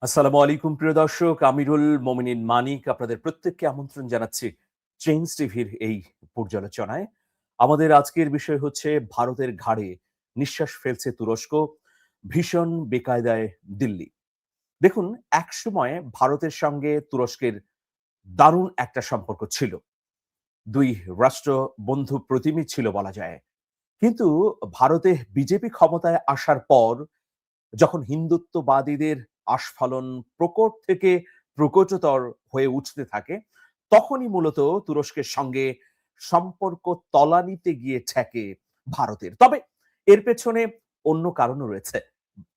আসসালামু আলাইকুম প্রিয় দর্শক, আমিরুল মোমিনিন মানিক আপনাদের প্রত্যেককে আমন্ত্রণ জানাচ্ছি চেঞ্জ টিভির এই পর্যালোচনায়। আমাদের আজকের বিষয় হচ্ছে ভারতের ঘাড়ে নিঃশ্বাস ফেলছে তুরস্ক, ভীষণ বেকায়দায় দিল্লি। দেখুন, একসময় ভারতের সঙ্গে তুরস্কের দারুণ একটা সম্পর্ক ছিল। ২ রাষ্ট্র বন্ধু প্রতিমী ছিল বলা যায়। কিন্তু ভারতে বিজেপি ক্ষমতায় আসার পর যখন হিন্দুত্ববাদীদের আস্ফালন প্রকট থেকে প্রকটতর হয়ে উঠতে থাকে, তখনই মূলত তুরস্কের সঙ্গে সম্পর্ক তলানিতে গিয়ে ঠেকে ভারতের। তবে এর পেছনে অন্য কারণও রয়েছে।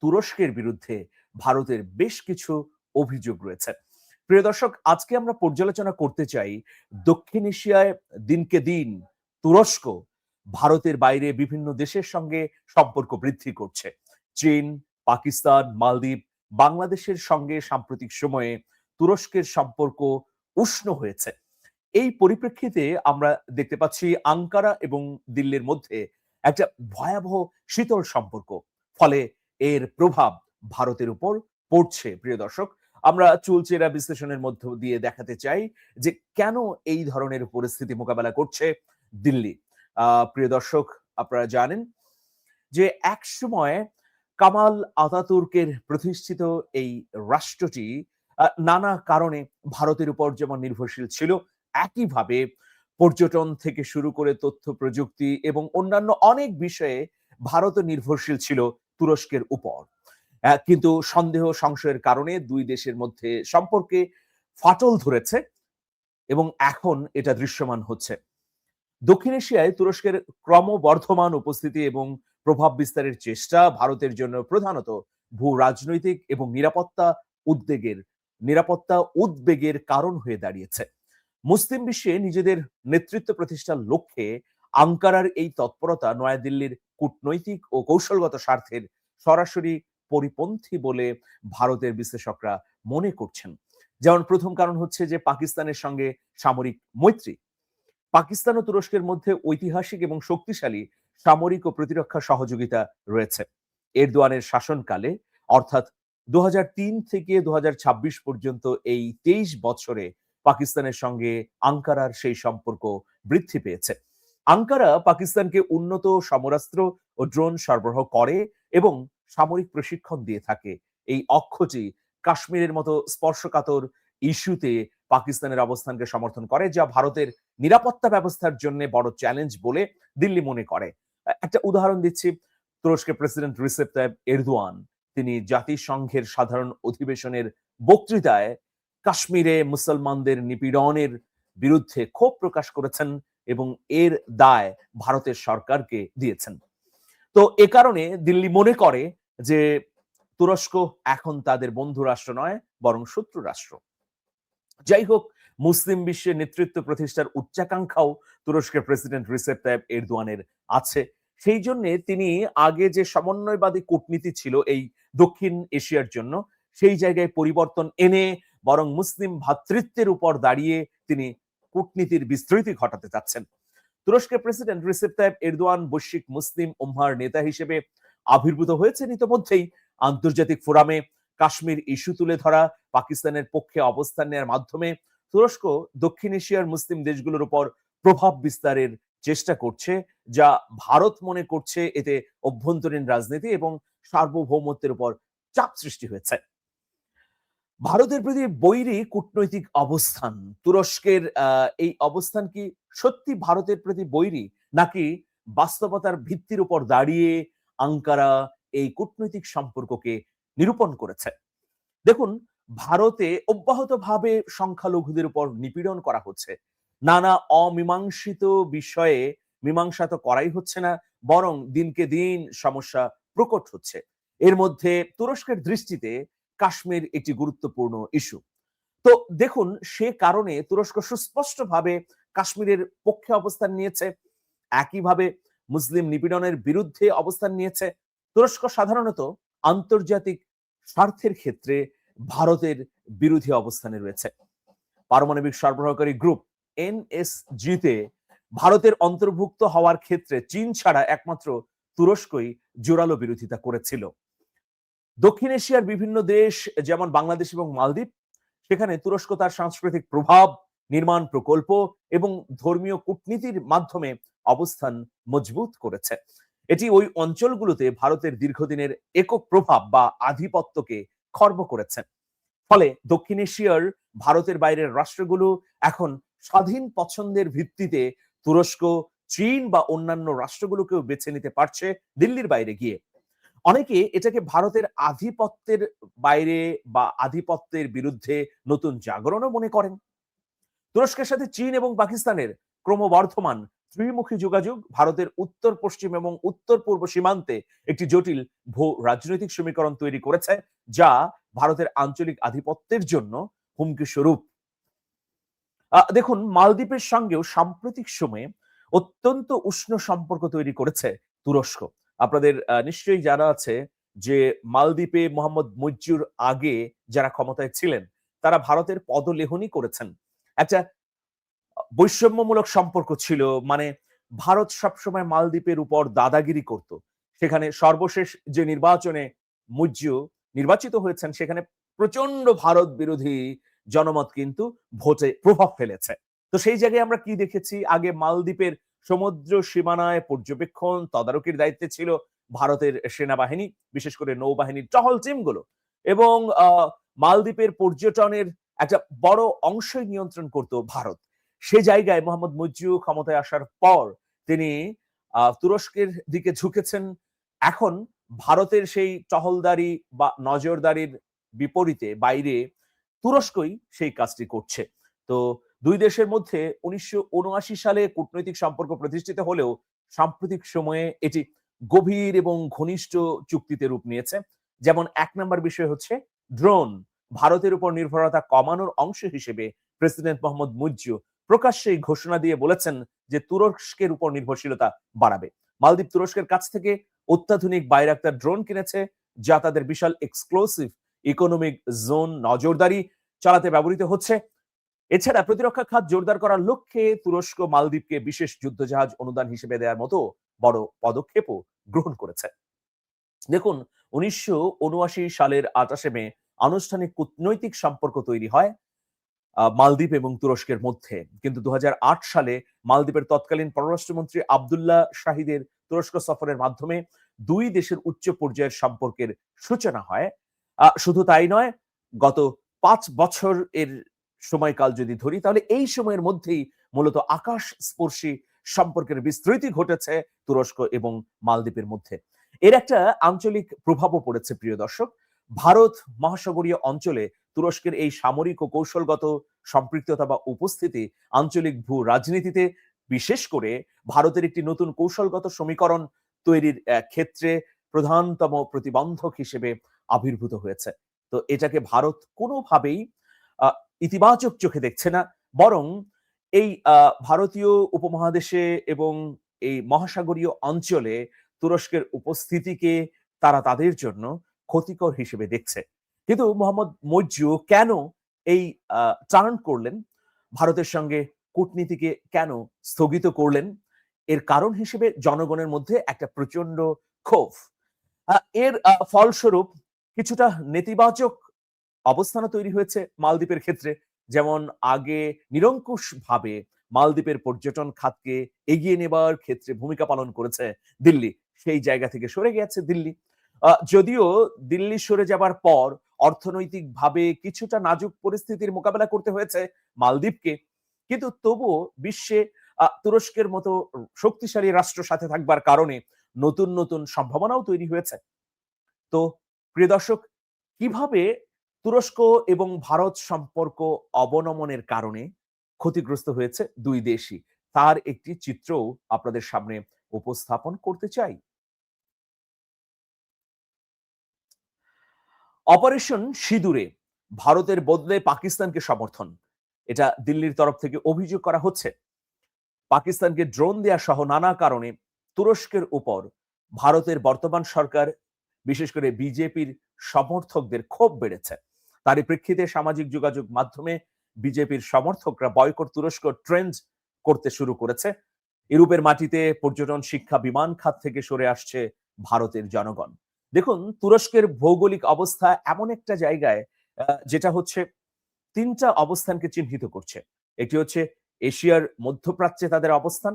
তুরস্কের বিরুদ্ধে ভারতের বেশ কিছু অভিযোগ রয়েছে। প্রিয় দর্শক, আজকে আমরা পর্যালোচনা করতে চাই দক্ষিণ এশিয়ায় দিনকে দিন তুরস্ক ভারতের বাইরে বিভিন্ন দেশের সঙ্গে সম্পর্ক বৃদ্ধি করছে। চীন, পাকিস্তান, মালদ্বীপ, বাংলাদেশের সঙ্গে সাম্প্রতিক সময়ে তুরস্কের সম্পর্ক উষ্ণ হয়েছে। এই পরিপ্রেক্ষিতে আমরা দেখতে পাচ্ছি আঙ্কারা এবং দিল্লির মধ্যে একটা ভয়াবহ শীতল সম্পর্ক। ফলে এর প্রভাব ভারতের উপর পড়ছে। প্রিয় দর্শক, আমরা চুলচেরা বিশ্লেষণের মধ্য দিয়ে দেখাতে চাই যে কেন এই ধরনের পরিস্থিতি মোকাবেলা করছে দিল্লি। প্রিয় দর্শক, আপনারা জানেন যে একসময় কামাল আতাতুর্কের প্রতিষ্ঠিত এই রাষ্ট্রটি নানা কারণে ভারতের উপর যেমন নির্ভরশীল ছিল, একইভাবে পর্যটন থেকে শুরু করে তথ্য প্রযুক্তি এবং অন্যান্য অনেক বিষয়ে ভারতও নির্ভরশীল ছিল তুরস্কের উপর। কিন্তু সন্দেহ সংশয়ের কারণে ২ দেশের মধ্যে সম্পর্কে ফাটল ধরেছে এবং এখন এটা দৃশ্যমান হচ্ছে। দক্ষিণ এশিয়ায় তুরস্কের ক্রমবর্ধমান উপস্থিতি এবং প্রভাব বিস্তারের চেষ্টা ভারতের জন্য প্রধানত ভূ রাজনৈতিক এবং নিরাপত্তা উদ্বেগের কারণ হয়ে দাঁড়িয়েছে। মুসলিম বিশ্বে নিজেদের নেতৃত্ব প্রতিষ্ঠার লক্ষ্যে আঙ্কারার এই তৎপরতা নয়াদিল্লির কূটনৈতিক ও কৌশলগত স্বার্থের সরাসরি পরিপন্থী বলে ভারতের বিশ্লেষকরা মনে করছেন। যেমন প্রথম কারণ হচ্ছে যে পাকিস্তানের সঙ্গে সামরিক মৈত্রী। পাকিস্তান ও তুরস্কের মধ্যে ঐতিহাসিক এবং শক্তিশালী সামরিক ও প্রতিরক্ষা সহযোগিতা রয়েছে। এরদোয়ানের শাসনকালে, অর্থাৎ ২০০৩ থেকে ২০২৬ পর্যন্ত এই ২৩ বছরে পাকিস্তানের সঙ্গে আঙ্কারার সেই সম্পর্ক বৃদ্ধি পেয়েছে। আঙ্কারা পাকিস্তানকে উন্নত সমরাস্ত্র ও ড্রোন সরবরাহ করে এবং সামরিক প্রশিক্ষণ দিয়ে থাকে। এই অক্ষটি কাশ্মীরের মতো স্পর্শকাতর ইস্যুতে পাকিস্তানের অবস্থানকে সমর্থন করে, যা ভারতের নিরাপত্তা ব্যবস্থার জন্য বড় চ্যালেঞ্জ বলে দিল্লি মনে করে। একটা উদাহরণ দিচ্ছি, তুরস্কের প্রেসিডেন্ট রিসেপ তাইপ এরদোয়ান তিনি জাতিসংঘের সাধারণ অধিবেশনের বক্তৃতায় কাশ্মীরে মুসলমানদের নিপীড়নের বিরুদ্ধে ক্ষোভ প্রকাশ করেছেন এবং এর দায় ভারতের সরকারকে দিয়েছেন। তো এ কারণে দিল্লি মনে করে যে তুরস্ক এখন তাদের বন্ধু রাষ্ট্র নয়, বরং শত্রু রাষ্ট্র। যাই হোক, মুসলিম বিশ্বের নেতৃত্ব প্রতিষ্ঠার উচ্চাকাঙ্ক্ষাও তুরস্কের প্রেসিডেন্ট রিসেপ তাইপ এরদোয়ানের আছে। সেই জন্যে তিনি আগে যে সমন্বয়বাদী কূটনীতি ছিল এই দক্ষিণ এশিয়ার জন্য, সেই জায়গায় পরিবর্তন এনে বরং মুসলিম ভ্রাতৃত্বের উপর দাঁড়িয়ে তিনি কূটনীতির বিস্তৃতি ঘটাতে চাচ্ছেন। তুরস্কের প্রেসিডেন্ট রিসেপ তাইপ এরদোয়ান বৈশ্বিক মুসলিম উম্মার নেতা হিসেবে আবির্ভূত হয়েছেন ইতোমধ্যেই। আন্তর্জাতিক ফোরামে কাশ্মীর ইস্যু তুলে ধরা, পাকিস্তানের পক্ষে অবস্থান নেওয়ার মাধ্যমে তুরস্ক দক্ষিণ এশিয়ার মুসলিম দেশগুলোর উপর প্রভাব বিস্তারের চেষ্টা করছে, যা ভারত মনে করছে এতে অভ্যন্তরীণ রাজনীতি এবং সার্বভৌমত্বের উপর চাপ সৃষ্টি হয়েছে। ভারতের প্রতি বৈরী কূটনৈতিক অবস্থান, তুরস্কের এই অবস্থান কি সত্যি ভারতের প্রতি বৈরী, নাকি বাস্তবতার ভিত্তির উপর দাঁড়িয়ে আঙ্কারা এই কূটনৈতিক সম্পর্ককে নিরূপণ করেছে? দেখুন, ভারতে অব্যাহতভাবে সংখ্যালঘুদের উপর নিপীড়ন করা হচ্ছে। নানা অমীমাংসিত বিষয়ে মীমাংসা তো করাই হচ্ছে না, বরং দিনকে দিন সমস্যা প্রকট হচ্ছে। এর মধ্যে তুরস্কের দৃষ্টিতে কাশ্মীর একটি গুরুত্বপূর্ণ ইস্যু। তো দেখুন, সে কারণে তুরস্ক সুস্পষ্টভাবে কাশ্মীরের পক্ষে অবস্থান নিয়েছে, একইভাবে মুসলিম নিপীড়নের বিরুদ্ধে অবস্থান নিয়েছে। তুরস্ক সাধারণত আন্তর্জাতিক স্বার্থের ক্ষেত্রে ভারতের বিরোধী অবস্থানে রয়েছে। পারমাণবিক সরবরাহকারী গ্রুপ এনএসজি তে ভারতের অন্তর্ভুক্ত হওয়ার ক্ষেত্রে চীন ছাড়া একমাত্র তুরস্কই জোরালো বিরোধিতা করেছিল। দক্ষিণ এশিয়ার বিভিন্ন দেশ যেমন বাংলাদেশ এবং মালদ্বীপ, সেখানে তুরস্ক তার সাংস্কৃতিক প্রভাব, নির্মাণ প্রকল্প এবং ধর্মীয় কূটনীতির মাধ্যমে অবস্থান মজবুত করেছে। এটি ওই অঞ্চলগুলোতে ভারতের দীর্ঘদিনের একক প্রভাব বা আধিপত্যকে খর্ব করেছে। ফলে দক্ষিণ এশিয়ার ভারতের বাইরের রাষ্ট্রগুলো এখন স্বাধীন পছন্দের ভিত্তিতে তুরস্ক, চীন বা অন্যান্য রাষ্ট্রগুলোকেও বেছে নিতে পারছে দিল্লির বাইরে গিয়ে। অনেকে এটাকে ভারতের আধিপত্যের বাইরে বা আধিপত্যের বিরুদ্ধে নতুন জাগরণও মনে করেন। তুরস্কের সাথে চীন এবং পাকিস্তানের ক্রমবর্ধমান ত্রিমুখী যোগাযোগ ভারতের উত্তর পশ্চিম এবং উত্তর পূর্ব সীমান্তে একটি জটিল ভূ রাজনৈতিক সমীকরণ তৈরি করেছে, যা ভারতের আঞ্চলিক আধিপত্যের জন্য হুমকি স্বরূপ। দেখুন, মালদ্বীপের সঙ্গেও সাম্প্রতিক সময়ে অত্যন্ত উষ্ণ সম্পর্ক তৈরি করেছে তুরস্ক। আপনাদের নিশ্চয়ই জানা আছে যে মালদ্বীপে মোহাম্মদ মুইজ্জুর আগে যারা ক্ষমতায় ছিলেন তারা ভারতের পদলেহনই করেছেন। একটা বৈষম্যমূলক সম্পর্ক ছিল, মানে ভারত সবসময় মালদ্বীপের উপর দাদাগিরি করত। সেখানে সর্বশেষ যে নির্বাচনে মুইজ্জু নির্বাচিত হয়েছেন সেখানে প্রচন্ড ভারত বিরোধী জনমত কিন্তু ভোটে প্রভাব ফেলেছে। তো সেই জায়গায় আমরা কি দেখেছি, আগে মালদ্বীপের সমুদ্র সীমানায় পর্যবেক্ষণ তদারকির দায়িত্বে ছিল ভারতের সেনাবাহিনী, বিশেষ করে নৌবাহিনীর টহল টিমগুলো, এবং মালদ্বীপের পর্যটনের একটা বড় অংশই নিয়ন্ত্রণ করত ভারত। সে জায়গায় মোহাম্মদ মুইজ্জু ক্ষমতায় আসার পর তিনি তুরস্কের দিকে ঝুঁকেছেন। এখন ভারতের সেই টহলদারি বা নজরদারির বিপরীতে বাইরে তুরস্কই সেই কাজটি করছে। তো দুই দেশের মধ্যে ১৯৭৯ সালে কূটনৈতিক সম্পর্ক প্রতিষ্ঠিত হলেও সাম্প্রতিক সময়ে এটি গভীর এবং ঘনিষ্ঠ চুক্তিতে রূপ নিয়েছে। যেমন ১ নম্বর বিষয় হচ্ছে ড্রোন। ভারতের উপর নির্ভরতা কমানোর অংশ হিসেবে প্রেসিডেন্ট মোহাম্মদ মুইজ্জু প্রকাশ্যে এই ঘোষণা দিয়ে বলেছেন যে তুরস্কের উপর নির্ভরশীলতা বাড়াবে। মালদ্বীপ তুরস্কের কাছ থেকে অত্যাধুনিক বাইরাক্তার ড্রোন কিনেছে, যা তাদের বিশাল এক্সক্লুসিভ ইকোনমিক জোন নজরদারি চালাতে ব্যবহৃত হচ্ছে। এছাড়া প্রতিরক্ষা খাত জোরদার করার লক্ষ্যে তুরস্ক মালদ্বীপকে বিশেষ যুদ্ধজাহাজ অনুদান হিসেবে দেওয়ার মতো বড় পদক্ষেপও গ্রহণ করেছে। দেখুন, ১৯৭৯ সালের ২৮ মে আনুষ্ঠানিক কূটনৈতিক সম্পর্ক তৈরি হয় মালদ্বীপ এবং তুরস্কের মধ্যে। কিন্তু ২০০৮ সালে মালদ্বীপের তৎকালীন পররাষ্ট্রমন্ত্রী আব্দুল্লাহ শাহিদের তুরস্ক সফরের মাধ্যমে দুই দেশের উচ্চ পর্যায়ের সম্পর্কের সূচনা হয়। শুধু তাই নয়, গত ৫ বছর এর সময়কাল যদি ধরি তাহলে এই সময়ের মধ্যেই মূলত আকাশস্পর্শী সম্পর্কের বিস্তৃতি ঘটেছে তুরস্ক এবং মালদ্বীপের মধ্যে। এর একটা আঞ্চলিক প্রভাবও পড়েছে প্রিয় দর্শক। ভারত মহাসাগরীয় অঞ্চলে তুরস্কের এই সামরিক ও কৌশলগত সম্পৃক্ততা বা উপস্থিতি আঞ্চলিক ভূ রাজনীতিতে, বিশেষ করে ভারতের একটি নতুন কৌশলগত সমীকরণ তৈরির ক্ষেত্রে প্রধানতম প্রতিবন্ধক হিসেবে আবির্ভূত হয়েছে। তো এটাকে ভারত কোনোভাবেই ইতিবাচক চোখে দেখছে না, বরং এই ভারতীয় উপমহাদেশে এবং এই মহাসাগরীয় অঞ্চলে তুরস্কের উপস্থিতিকে তারা তাদের জন্য ক্ষতিকর হিসেবে দেখছে। কিন্তু মোহাম্মদ মুইজ্জু কেন এই টার্ন করলেন, ভারতের সঙ্গে কূটনীতিকে কেন স্থগিত করলেন, এর কারণ হিসেবে জনগণের মধ্যে একটা প্রচন্ড ক্ষোভ। এর ফলস্বরূপ কিছুটা নেতিবাচক অবস্থানও তৈরি হয়েছে মালদ্বীপের ক্ষেত্রে। যেমন আগে নিরঙ্কুশভাবে মালদ্বীপের পর্যটন খাতকে এগিয়ে নেবার ক্ষেত্রে ভূমিকা পালন করেছে দিল্লি, সেই জায়গা থেকে সরে গেছে দিল্লি। যদিও দিল্লি সরে যাবার পর অর্থনৈতিকভাবে কিছুটা নাজুক পরিস্থিতির মোকাবেলা করতে হয়েছে মালদ্বীপকে, কিন্তু তবুও বিশ্বে তুরস্কের মতো শক্তিশালী রাষ্ট্র সাথে থাকবার কারণে নতুন নতুন সম্ভাবনাও তৈরি হয়েছে। তো প্রিয় দর্শক, কিভাবে তুরস্ক এবং ভারত সম্পর্ক অবনমনের কারণে ক্ষতিগ্রস্ত হয়েছে দুই দেশই, তার একটি চিত্রও আপনাদের সামনে উপস্থাপন করতে চাই। অপারেশন সিঁদুরে ভারতের বদলে পাকিস্তানকে সমর্থন, এটা দিল্লির তরফ থেকে অভিযোগ করা হচ্ছে। পাকিস্তানকে ড্রোন দেয়া সহ নানা কারণে তুরস্কের উপর ভারতের বর্তমান সরকার, বিশেষ করে বিজেপির সমর্থকদের ক্ষোভ বেড়েছে। তারই প্রেক্ষিতে সামাজিক যোগাযোগ মাধ্যমে বিজেপির সমর্থকরা বয়কট তুরস্ক ট্রেন্ড করতে শুরু করেছে। ইউরোপের মাটিতে পর্যটন, শিক্ষা, বিমান খাত থেকে সরে আসছে ভারতের জনগণ। দেখুন, তুরস্কের ভৌগোলিক অবস্থা এমন একটা জায়গায় যেটা হচ্ছে ৩ টা অবস্থানকে চিহ্নিত করছে। একটি হচ্ছে এশিয়ার মধ্যপ্রাচ্যে তাদের অবস্থান,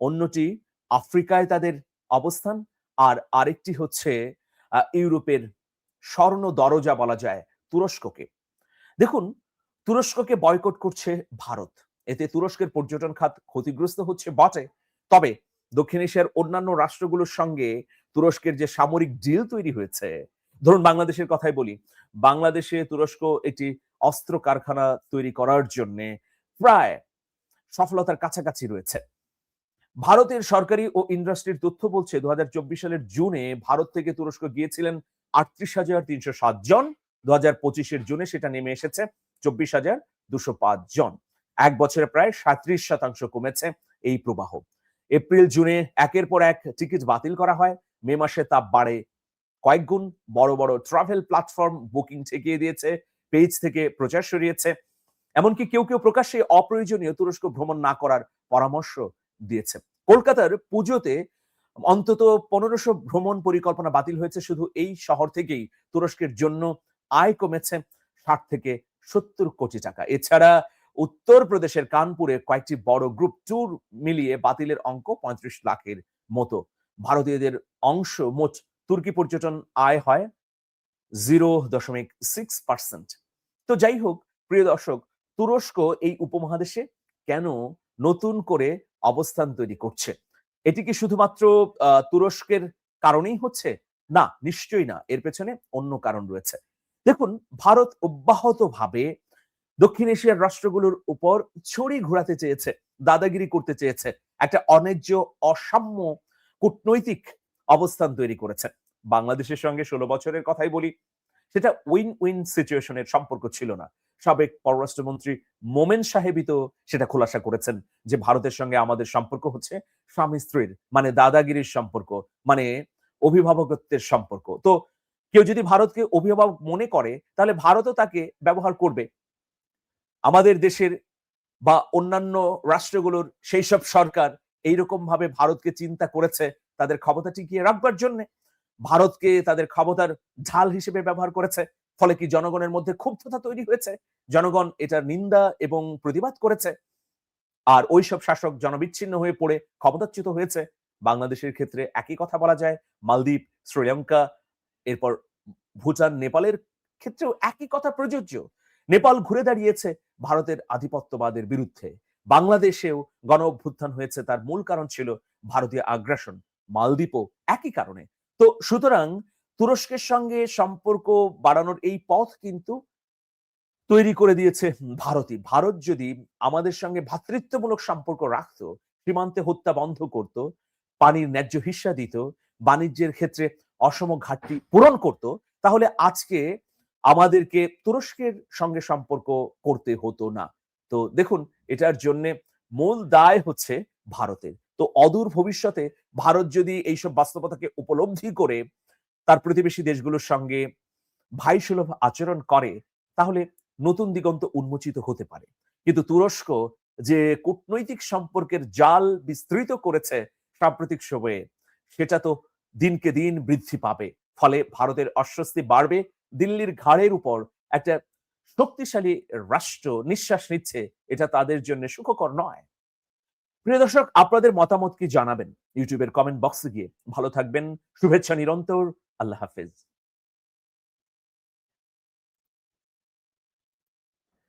অন্যটি আফ্রিকায় তাদের অবস্থান, আর আরেকটি হচ্ছে ইউরোপের স্বর্ণ দরজা বলা যায় তুরস্ককে। দেখুন, তুরস্ককে বয়কট করছে ভারত। এতে তুরস্কের পর্যটন খাত ক্ষতিগ্রস্ত হচ্ছে বটে। তবে দক্ষিণ এশিয়ার অন্যান্য রাষ্ট্রগুলোর সঙ্গে তুরস্কের যে সামরিক ডিল তৈরি হয়েছে, ধরুন বাংলাদেশের কথাই বলি। বাংলাদেশে তুরস্ক একটি অস্ত্র কারখানা তৈরি করার জন্যে প্রায় সফলতার কাছাকাছি রয়েছে। ভারতের সরকারি ও ইন্ডাস্ট্রির তথ্য বলছে ২০২৪ সালের জুনে ভারত থেকে তুরস্ক গিয়েছিলেন ৩৮,৩০৭ জন। ২০২৫ এর জুনে সেটা নেমে এসেছে ২৪,২০৫ জন। ১ বছরে প্রায় ৩৭% কমেছে এই প্রবাহ। এপ্রিল জুনে একের পর এক টিকিট বাতিল করা হয়। মে মাসে তা বাড়ে কয়েক গুণ। বড় বড় ট্রাভেল প্ল্যাটফর্ম বুকিং ঠেকিয়ে দিয়েছে, পেজ থেকে প্রচার সরিয়েছে। এমনকি কেউ কেউ প্রকাশ্যে অপ্রয়োজনীয় তুরস্ক ভ্রমণ না করার পরামর্শ দিয়েছে। কলকাতার পুজোতে অন্তত ১৫০০ ভ্রমণ পরিকল্পনা বাতিল হয়েছে। শুধু এই শহর থেকেই তুরস্কের জন্য আয় কমেছে ৬০ থেকে ৭০ কোটি টাকা। এছাড়া উত্তরপ্রদেশের কানপুরে কয়েকটি বড় গ্রুপ ট্যুর মিলিয়ে বাতিলের অঙ্ক ৩৫ লাখের মতো। ভারতীয়দের অংশ মোট তুর্কি পর্যটন আয় হয় 0.6%। তো যাই হোক, প্রিয় দর্শক, তুরস্ক এই উপমহাদেশে কেন নতুন করে অবস্থান তৈরি করছে? এটি কি শুধুমাত্র তুরস্কের কারণেই হচ্ছে? না, নিশ্চয়ই না। এর পেছনে অন্য কারণ রয়েছে। দেখুন, ভারত অব্যাহতভাবে দক্ষিণ এশিয়ার রাষ্ট্রগুলোর উপর ছড়ি ঘোরাতে চেয়েছে, দাদাগিরি করতে চেয়েছে। একটা অন্যায্য, অসাম্য কূটনৈতিক অবস্থান তৈরি করেছে। বাংলাদেশের সঙ্গে ১৬ বছরের কথাই বলি, সেটা উইন উইন সিচুয়েশনের সম্পর্ক ছিল না। সাবেক পররাষ্ট্রমন্ত্রী মোমেন সাহেবই তো সেটা খোলাসা করেছেন যে ভারতের সঙ্গে আমাদের সম্পর্ক হচ্ছে স্বামী স্ত্রীর, মানে দাদাগিরির সম্পর্ক, মানে অভিভাবকত্বের সম্পর্ক। তো কেউ যদি ভারতকে অভিভাবক মনে করে তাহলে ভারতও তাকে ব্যবহার করবে। আমাদের দেশের বা অন্যান্য রাষ্ট্রগুলোর সেইসব সরকার এইরকম ভাবে ভারতকে চিন্তা করেছে তাদের ক্ষমতা টিকিয়ে রাখবার জন্যে। ভারতকে তাদের ক্ষমতার ঢাল হিসেবে ব্যবহার করেছে। ফলে কি জনগণের মধ্যে ক্ষুব্ধতা তৈরি হয়েছে? জনগণ এটার নিন্দা এবং প্রতিবাদ করেছে। আর ওইসব শাসক জনবিচ্ছিন্ন হয়ে পড়ে ক্ষমতাচ্যুত হয়েছে। বাংলাদেশের ক্ষেত্রে একই কথা বলা যায়। মালদ্বীপ, শ্রীলঙ্কা, এরপর ভুটান, নেপালের ক্ষেত্রেও একই কথা প্রযোজ্য। নেপাল ঘুরে দাঁড়িয়েছে ভারতের আধিপত্যবাদের বিরুদ্ধে। বাংলাদেশেও গণ অভ্যুত্থান হয়েছে, তার মূল কারণ ছিল ভারতীয় আগ্রাসন। মালদ্বীপও একই কারণে। তো সুতরাং তুরস্কের সঙ্গে সম্পর্ক বাড়ানোর এই পথ কিন্তু তৈরি করে দিয়েছে ভারতই। ভারত যদি আমাদের সঙ্গে ভ্রাতৃত্বমূলক সম্পর্ক রাখতো, সীমান্তে হত্যা বন্ধ করত, পানির ন্যায্য হিস্যা দিত, বাণিজ্যের ক্ষেত্রে অসম ঘাটতি পূরণ করত, তাহলে আজকে আমাদেরকে তুরস্কের সঙ্গে সম্পর্ক করতে হতো না। তো দেখুন, এটার জন্যে মূল দায় হচ্ছে ভারতের। তো অদূর ভবিষ্যতে ভারত যদি এইসব বাস্তবতাকে উপলব্ধি করে তার প্রতিবেশী দেশগুলোর সঙ্গে ভাইসুলভ আচরণ করে, তাহলে নতুন দিগন্ত উন্মোচিত হতে পারে। কিন্তু তুরস্ক যে কূটনৈতিক সম্পর্কের জাল বিস্তৃত করেছে সাম্প্রতিক সময়ে, সেটা তো দিনকে দিন বৃদ্ধি পাবে। ফলে ভারতের অস্বস্তি বাড়বে। দিল্লির ঘাড়ের উপর একটা শক্তিশালী রাষ্ট্র নিঃশ্বাস নিচ্ছে, এটা তাদের জন্য সুখকর নয়। প্রিয় দর্শক, আপনাদের মতামত কি জানাবেন ইউটিউবের কমেন্ট বক্সে গিয়ে। ভালো থাকবেন, শুভেচ্ছা নিরন্তর। আল্লাহ হাফেজ।